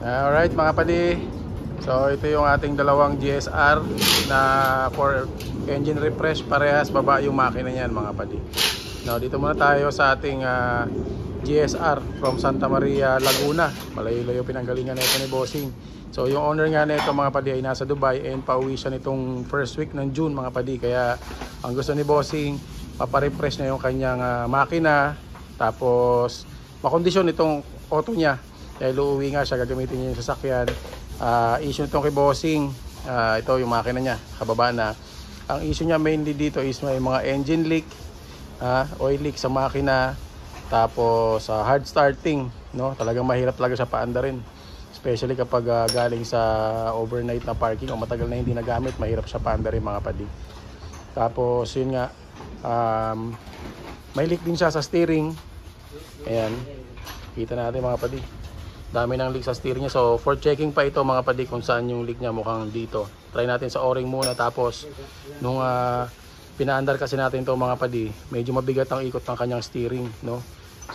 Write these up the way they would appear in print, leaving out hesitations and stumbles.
Alright mga padi, so ito yung ating dalawang GSR na for engine refresh, parehas baba yung makina niyan mga padi. Now dito muna tayo sa ating GSR from Santa Maria, Laguna. Malayo-layo pinanggalingan nito ni Bossing. So yung owner nga nito mga padi ay nasa Dubai and pauwi siya nitong first week ng June mga padi. Kaya ang gusto ni Bossing, paparefresh na yung kanyang makina, tapos makondisyon itong auto niya. Dahil uuwi nga siya, gagamitin niya yung sasakyan. Issue nitong kay Bossing, ito yung makina niya, kababa na. Ang issue niya mainly dito is may mga engine leak, oil leak sa makina, tapos hard starting, no? Talagang mahirap talaga siya paandarin. Especially kapag galing sa overnight na parking o matagal na hindi nagamit, mahirap siya paandarin mga padi. Tapos yun nga, may leak din siya sa steering. Ayan, kita natin mga padi. Dami ng leak sa steering niya. So for checking pa ito mga padi kung saan yung leak niya, mukhang dito. Try natin sa o-ring muna, tapos nung pinaandar kasi natin ito mga padi, medyo mabigat ang ikot ng kanyang steering, no?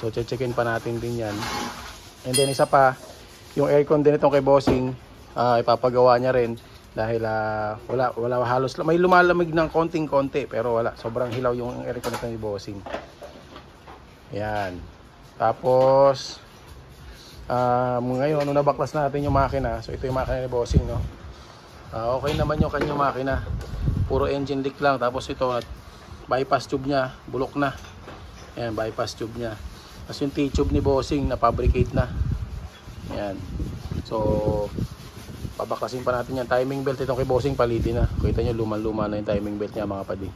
So checkin pa natin din yan. And then isa pa, yung aircon din itong kay Bossing, ipapagawa niya rin dahil wala halos, may lumalamig ng konting-konti pero wala, sobrang hilaw yung aircon nito ni Bossing. Yan. Tapos ngayon, nung nabaklas natin yung makina, so ito yung makina ni Bossing, no? Okay naman yung kanyang makina, puro engine leak lang. Tapos ito, bypass tube nya bulok na. Ayan, bypass tube nya. Tapos yung T-tube ni Bossing na fabricate na. Ayan. So pabaklasin pa natin yan. Timing belt itong kay Bossing, palitin na. Kita nyo, luma-luma na yung timing belt nya mga padi.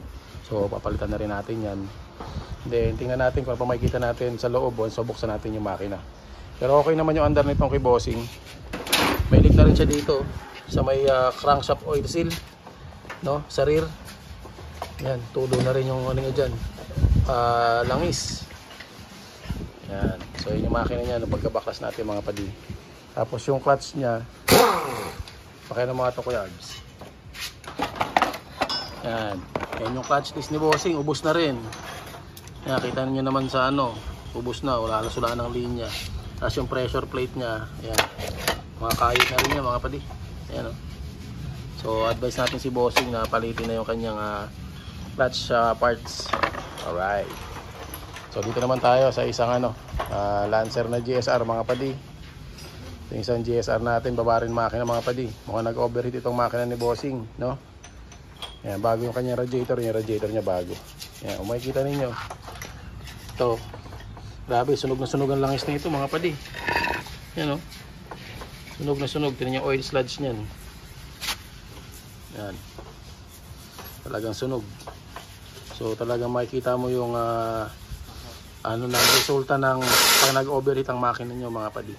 So papalitan na rin natin yan. Then tingnan natin kung ano pa makikita natin sa loob. So buksan natin yung makina. Pero okay naman yung under nitong kay Bossing. May leak na rin siya dito sa may crankshaft oil seal, no? Sa rear. Yan, tulo na rin yung ano niya dyan, langis. Yan. So yun yung makina niya nung pagkabaklas natin mga padi. Tapos yung clutch niya, pakaya ng mga to Kuya Arbs. Yan. Yan yung clutch disc ni Bossing, ubos na rin. Yan, kita niyo naman sa ano, ubos na, wala ng linya. Tapos yung pressure plate niya, ayan, mga kayot na rin niya mga padi. Ayan, oh. So advice natin si Bossing na palitin na yung kanyang clutch parts. Alright. So dito naman tayo sa isang Lancer na GSR mga padi. Yung isang GSR natin, babarin makina mga padi. Mukhang nag-overheat itong makina ni Bossing, no? Ayan, bago yung kanyang radiator niya bago. Ayan, kung makikita ninyo, ito, grabe, sunog na sunog ang langis na ito mga padi. Yan, o. Sunog na sunog. Tingnan yung oil sludge niyan. Yan. Talagang sunog. So talagang makikita mo yung resulta ng pag nag-overheat ang makina nyo mga padi.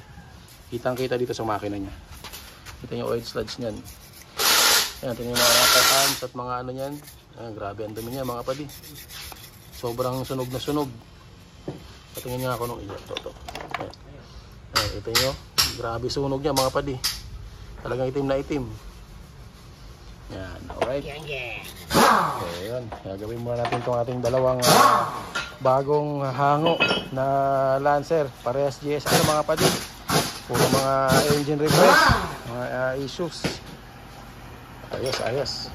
Kitang kita dito sa makina nya. Kita yung oil sludge niyan. Yan, tingnan yung mga rocker arms at mga ano niyan. Ayan, grabe ang dumi niya mga padi. Sobrang sunog na sunog. Patingin nga ako nung iyo. Ito. Ayan, ito nyo. Grabe sunog niya mga padi. Talagang itim na itim. Yan, alright. So yun, gagawin muna natin itong ating dalawang bagong hango na Lancer. Parehas GSR mga padi. Puro mga engine refresh, mga issues. Ayos.